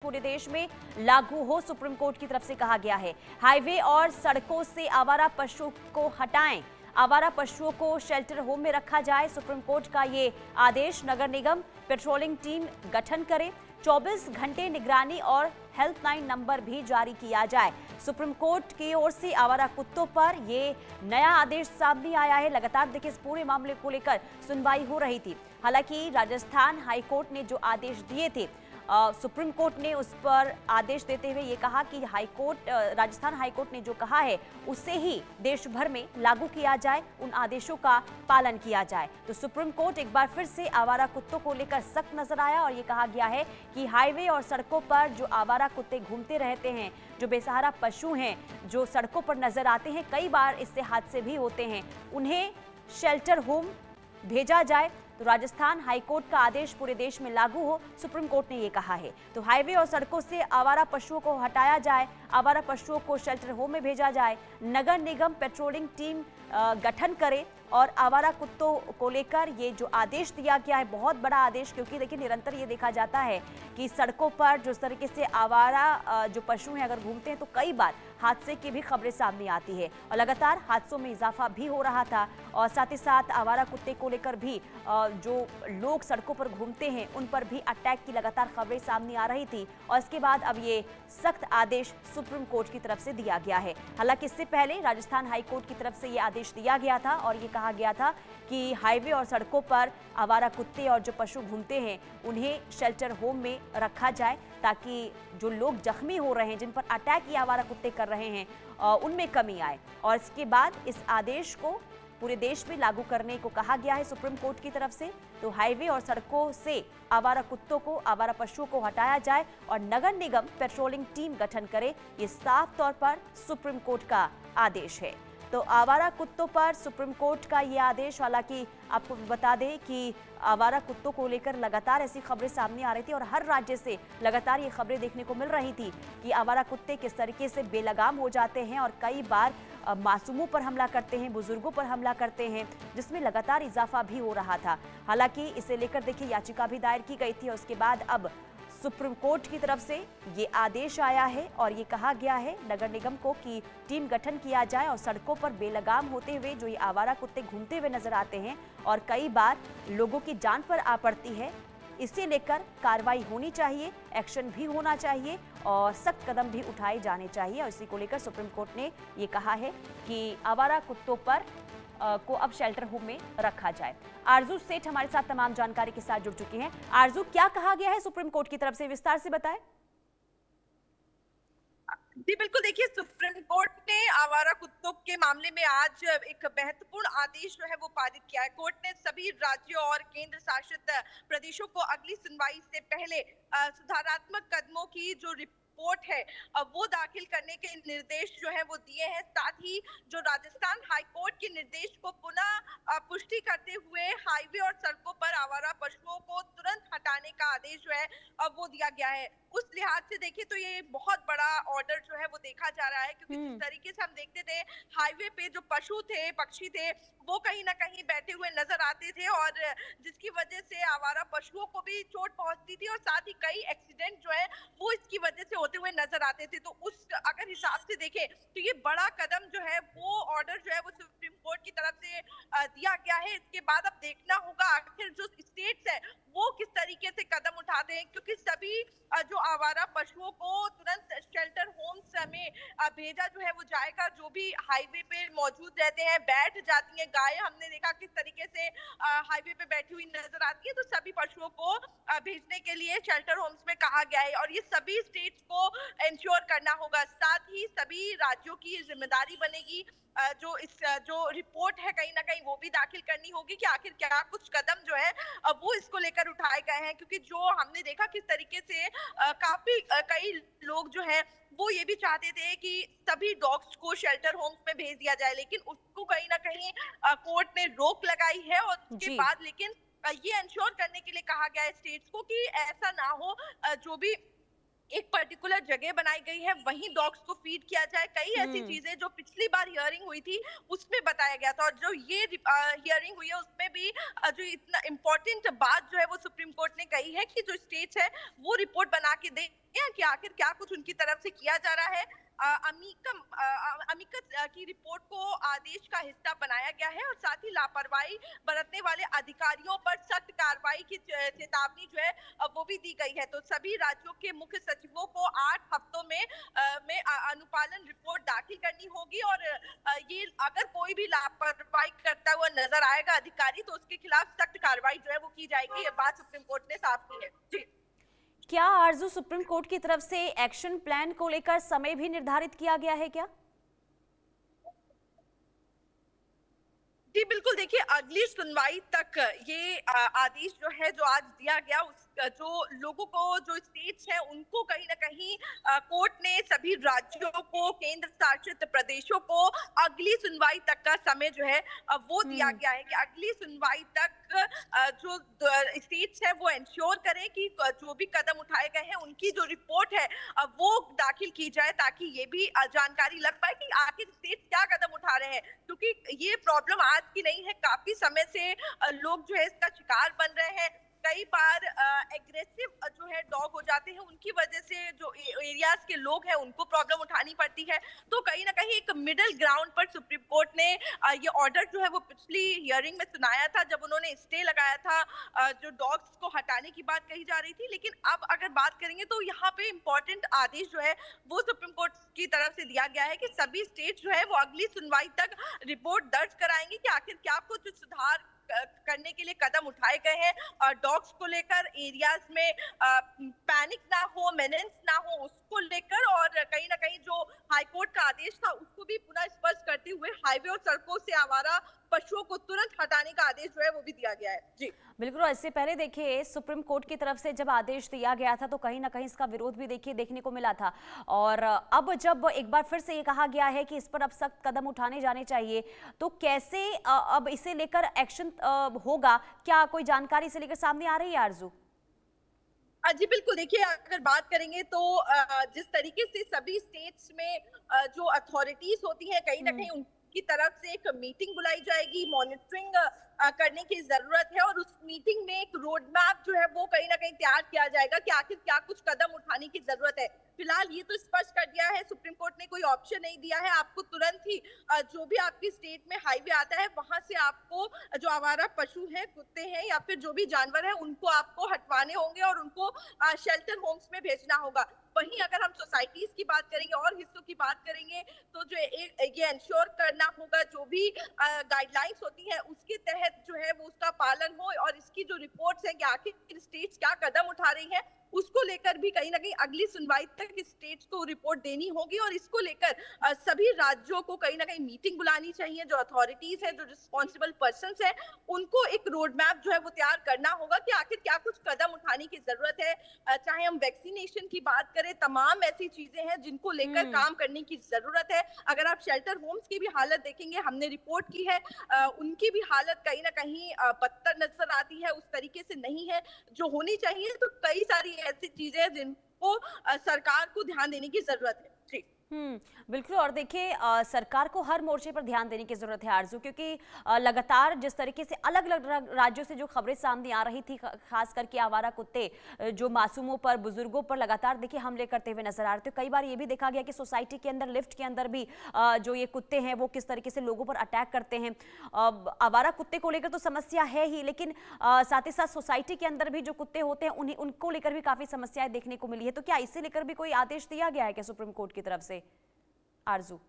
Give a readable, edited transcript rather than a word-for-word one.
पूरे देश में लागू हो, सुप्रीम कोर्ट की तरफ से कहा गया है। हाईवे और सड़कों से आवारा पशुओं को हटाएं, आवारा पशुओं को शेल्टर होम में रखा जाए। सुप्रीम कोर्ट का ये आदेश। नगर निगम पेट्रोलिंग टीम गठन करे, 24 घंटे निगरानी और हेल्पलाइन नंबर भी जारी किया जाए। सुप्रीम कोर्ट की ओर से आवारा कुत्तों पर ये नया आदेश सामने आया है। लगातार देखिए, इस पूरे मामले को लेकर सुनवाई हो रही थी। हालांकि राजस्थान हाईकोर्ट ने जो आदेश दिए थे, सुप्रीम कोर्ट ने उस पर आदेश देते हुए ये कहा कि राजस्थान हाईकोर्ट ने जो कहा है उसे ही देश भर में लागू किया जाए, उन आदेशों का पालन किया जाए। तो सुप्रीम कोर्ट एक बार फिर से आवारा कुत्तों को लेकर सख्त नजर आया और ये कहा गया है कि हाईवे और सड़कों पर जो आवारा कुत्ते घूमते रहते हैं, जो बेसहारा पशु हैं, जो सड़कों पर नजर आते हैं, कई बार इससे हादसे भी होते हैं, उन्हें शेल्टर होम भेजा जाए। तो राजस्थान हाईकोर्ट का आदेश पूरे देश में लागू हो, सुप्रीम कोर्ट ने ये कहा है। तो हाईवे और सड़कों से आवारा पशुओं को हटाया जाए, आवारा पशुओं को शेल्टर होम में भेजा जाए। नगर निगम पेट्रोलिंग टीम गठन करे और आवारा कुत्तों को लेकर ये जो आदेश दिया गया है, बहुत बड़ा आदेश, क्योंकि देखिए निरंतर ये देखा जाता है कि सड़कों पर जिस तरीके से आवारा जो पशु हैं अगर घूमते हैं तो कई बार हादसे की भी खबरें सामने आती है और लगातार हादसों में इजाफा भी हो रहा था। और साथ ही साथ आवारा कुत्ते को लेकर भी जो लोग सड़कों पर घूमते हैं उन पर भी अटैक की लगातार खबरें सामने आ रही थी और इसके बाद अब ये सख्त आदेश सुप्रीम कोर्ट की तरफ से दिया गया है। हालांकि इससे पहले राजस्थान हाईकोर्ट की तरफ से ये आदेश दिया गया था और ये कहा गया था कि हाईवे और सड़कों पर आवारा कुत्ते और जो पशु घूमते हैं उन्हें शेल्टर होम में रखा जाए, ताकि जो लोग जख्मी हो रहे हैं, जिन पर अटैक ये आवारा कुत्ते कर रहे हैं, उनमें कमी आए। और इसके बाद इस आदेश को पूरे देश में लागू करने को कहा गया है सुप्रीम कोर्ट की तरफ से। तो हाईवे और सड़कों से आवारा कुत्तों को, आवारा पशुओं को हटाया जाए और नगर निगम पेट्रोलिंग टीम गठन करे, ये साफ तौर पर सुप्रीम कोर्ट का आदेश है। तो आवारा कुत्तों पर सुप्रीम कोर्ट का ये आदेश। हालांकि आपको बता दें कि आवारा कुत्तों को लेकर लगातार ऐसी खबरें सामने आ रही थी और हर राज्य से लगातार ये खबरें देखने को मिल रही थी कि आवारा कुत्ते किस तरीके से बेलगाम हो जाते हैं और कई बार मासूमों पर हमला करते हैं, बुजुर्गों पर हमला करते हैं, जिसमें लगातार इजाफा भी हो रहा था। हालांकि इसे लेकर देखिए याचिका भी दायर की गई थी और उसके बाद अब सुप्रीम कोर्ट की तरफ से ये आदेश आया है और ये कहा गया है नगर निगम को कि टीम गठन किया जाए और सड़कों पर बेलगाम होते हुए जो ये आवारा कुत्ते घूमते हुए नजर आते हैं और कई बार लोगों की जान पर आ पड़ती है, इसे लेकर कार्रवाई होनी चाहिए, एक्शन भी होना चाहिए और सख्त कदम भी उठाए जाने चाहिए। और इसी को लेकर सुप्रीम कोर्ट ने ये कहा है कि आवारा कुत्तों पर को अब शेल्टर होम में रखा जाए। आरजू सेठ हमारे साथ तमाम जानकारी के साथ जुड़ चुकी हैं। आरजू, क्या कहा गया है सुप्रीम कोर्ट की तरफ से, विस्तार से बताएं। जी बिल्कुल, देखिए सुप्रीम कोर्ट ने आवारा कुत्तों के मामले में आज एक महत्वपूर्ण आदेश जो है वो पारित किया है। कोर्ट ने सभी राज्यों और केंद्र शासित प्रदेशों को अगली सुनवाई से पहले सुधारात्मक कदमों की जो रिपोर्ट है वो दाखिल करने के निर्देश जो है वो दिए हैं। साथ ही जो राजस्थान हाईकोर्ट के निर्देश को पुनः पुष्टि करते हुए हाईवे और सड़कों पर आवारा पशुओं को तुरंत हटाने का आदेश जो है वो दिया गया है। उस लिहाज से देखिए तो ये बहुत बड़ा ऑर्डर जो है वो देखा जा रहा है, क्योंकि जिस तरीके से हम देखते थे हाईवे पे जो पशु थे, पक्षी थे, वो कहीं ना कहीं बैठे हुए नजर आते थे और जिसकी वजह से आवारा पशुओं को भी चोट पहुंचती थी और साथ ही कई एक्सीडेंट जो है वो इसकी वजह से होते हुए नजर आते थे। तो उस अगर हिसाब से देखें तो ये बड़ा कदम जो है वो ऑर्डर जो है वो सुप्रीम कोर्ट की तरफ से दिया गया है। इसके बाद अब देखना होगा आखिर जो स्टेट्स है वो किस तरीके से कदम उठाते हैं, क्योंकि सभी जो आवारा पशुओं को तुरंत शेल्टर होम्स में भेजा जो है वो जाएगा। जो भी हाईवे पे मौजूद रहते हैं, बैठ जाती हैं गाय, हमने देखा किस तरीके से हाईवे पे बैठी हुई नजर आती है, तो सभी पशुओं को भेजने के लिए शेल्टर होम्स में कहा गया है और ये सभी स्टेट्स को इंश्योर करना होगा। साथ ही सभी राज्यों की जिम्मेदारी बनेगी जो रिपोर्ट है कहीं ना कहीं वो भी दाखिल करनी होगी कि आखिर क्या कुछ कदम जो है वो इसको लेकर उठाए गए हैं। क्योंकि जो हमने देखा किस तरीके से काफी कई लोग जो है वो ये भी चाहते थे कि सभी डॉग्स को शेल्टर होम्स में भेज दिया जाए, लेकिन उसको कहीं ना कहीं कोर्ट ने रोक लगाई है और उसके बाद लेकिन ये इंश्योर करने के लिए कहा गया है स्टेट्स को कि ऐसा ना हो, जो भी एक पर्टिकुलर जगह बनाई गई है, वहीं डॉग्स को फीड किया जाए। कई ऐसी चीजें जो पिछली बार हियरिंग हुई थी उसमें बताया गया था, और जो ये हियरिंग हुई है उसमें भी जो इतना इम्पोर्टेंट बात जो है वो सुप्रीम कोर्ट ने कही है कि जो स्टेट्स है वो रिपोर्ट बना के दे कि आखिर क्या कुछ उनकी तरफ से किया जा रहा है। अमिकस की रिपोर्ट को आदेश का हिस्सा बनाया गया है, और साथ ही लापरवाही बरतने वाले अधिकारियों पर सख्त कार्रवाई की चेतावनी जो है वो भी दी गई है। तो सभी राज्यों के मुख्य सचिवों को 8 हफ्तों में अनुपालन रिपोर्ट दाखिल करनी होगी, और ये अगर कोई भी लापरवाही करता हुआ नजर आएगा अधिकारी, तो उसके खिलाफ सख्त कार्रवाई जो है वो की जाएगी। ये बात सुप्रीम कोर्ट ने साफ की है। जी, क्या आरजू सुप्रीम कोर्ट की तरफ से एक्शन प्लान को लेकर समय भी निर्धारित किया गया है क्या? जी बिल्कुल, देखिए अगली सुनवाई तक ये आदेश जो है जो आज दिया गया, उस जो लोगों को, जो स्टेट्स हैं उनको कहीं ना कहीं कोर्ट ने, सभी राज्यों को, केंद्र शासित प्रदेशों को अगली सुनवाई तक का समय जो है वो दिया गया है कि अगली सुनवाई तक जो स्टेट्स है वो इंश्योर करें कि जो भी कदम उठाए गए हैं उनकी जो रिपोर्ट है वो दाखिल की जाए, ताकि ये भी जानकारी लग पाए कि आखिर स्टेट्स क्या कदम उठा रहे हैं। क्योंकि ये प्रॉब्लम आज की नहीं है, काफी समय से लोग जो है इसका शिकार बन रहे हैं। कई बार एग्रेसिव जो है डॉग हो जाते हैं, उनकी वजह से जो एरियाज के लोग हैं उनको प्रॉब्लम उठानी पड़ती है। तो कहीं ना कहीं एक मिडिल ग्राउंड पर सुप्रीम कोर्ट ने ये ऑर्डर जो है वो पिछली हियरिंग में सुनाया था, जब उन्होंने स्टे लगाया था जो डॉग्स को हटाने की बात कही जा रही थी। लेकिन अब अगर बात करेंगे तो यहाँ पे इम्पोर्टेंट आदेश जो है वो सुप्रीम कोर्ट की तरफ से दिया गया है कि सभी स्टेट जो है वो अगली सुनवाई तक रिपोर्ट दर्ज कराएंगे कि आखिर क्या कुछ सुधार करने के लिए कदम उठाए गए हैं डॉग्स को लेकर, एरियाज में पैनिक ना हो, मेनेंस ना हो, उसको लेकर। और कहीं ना कहीं जो हाईकोर्ट का आदेश था उसको भी पुनः स्पष्ट करते हुए हाईवे और सड़कों से आवारा पशुओं को तुरंत हटाने का आदेश जो है वो भी दिया गया है। जी बिल्कुल, इससे पहले देखिए सुप्रीम कोर्ट की तरफ से जब आदेश दिया गया था तो कहीं ना कहीं इसका विरोध भी देखिए देखने को मिला था, और अब जब एक बार फिर से ये कहा गया है कि इस पर अब सख्त कदम उठाने जाने चाहिए, तो कैसे अब इसे लेकर एक्शन होगा? क्या कोई जानकारी इसे लेकर सामने आ रही है आरजू? जी बिल्कुल, देखिए अगर बात करेंगे तो जिस तरीके से सभी स्टेट्स में जो अथॉरिटीज होती हैं, कहीं ना कहीं उनकी तरफ से एक मीटिंग बुलाई जाएगी, मॉनिटरिंग करने की जरूरत है, और उस मीटिंग में एक रोड मैप जो है वो कहीं ना कहीं तैयार किया जाएगा कि आखिर क्या कुछ कदम उठाने की जरूरत है। फिलहाल ये तो स्पष्ट कर दिया है सुप्रीम कोर्ट ने, कोई ऑप्शन नहीं दिया है आपको, तुरंत ही जो भी आपकी स्टेट में हाईवे आता है वहां से आपको जो आवारा पशु हैं, कुत्ते हैं या फिर जो भी जानवर है, उनको आपको हटवाने होंगे और उनको शेल्टर होम्स में भेजना होगा। वहीं अगर हम सोसाइटीज की बात करेंगे और हिस्सों की बात करेंगे तो जो ये इंश्योर करना होगा जो भी गाइडलाइंस होती है उसके तहत जो है वो उसका पालन हो, और इसकी जो रिपोर्ट्स है कि आखिर स्टेट्स क्या कदम उठा रही है उसको लेकर भी कहीं ना कहीं अगली सुनवाई तक स्टेट्स को रिपोर्ट देनी होगी। और इसको लेकर सभी राज्यों को कहीं ना कहीं मीटिंग बुलानी चाहिए, जो अथॉरिटीज है, जो रिस्पॉन्सिबल पर्संस है, उनको एक रोड मैप जो है वो तैयार करना होगा कि आखिर क्या कुछ कदम उठाने की जरूरत है। चाहे हम वैक्सीनेशन की बात करें, तमाम ऐसी चीजें हैं जिनको लेकर काम करने की जरूरत है। अगर आप शेल्टर होम्स की भी हालत देखेंगे, हमने रिपोर्ट की है, उनकी भी हालत कहीं ना कहीं बदतर नजर आती है, उस तरीके से नहीं है जो होनी चाहिए। तो कई सारी ऐसी चीजें हैं जिनको सरकार को ध्यान देने की जरूरत है। जी बिल्कुल, और देखिए सरकार को हर मोर्चे पर ध्यान देने की जरूरत है आरजू, क्योंकि लगातार जिस तरीके से अलग अलग राज्यों से जो खबरें सामने आ रही थी, खास करके आवारा कुत्ते जो मासूमों पर, बुजुर्गों पर लगातार देखिए हमले करते हुए नजर आ रहे थे। कई बार ये भी देखा गया कि सोसाइटी के अंदर, लिफ्ट के अंदर भी जो ये कुत्ते हैं वो किस तरीके से लोगों पर अटैक करते हैं। आवारा कुत्ते को लेकर तो समस्या है ही, लेकिन साथ ही साथ सोसाइटी के अंदर भी जो कुत्ते होते हैं उनको लेकर भी काफी समस्याएं देखने को मिली है। तो क्या इसे लेकर भी कोई आदेश दिया गया है क्या सुप्रीम कोर्ट की तरफ से आरजू?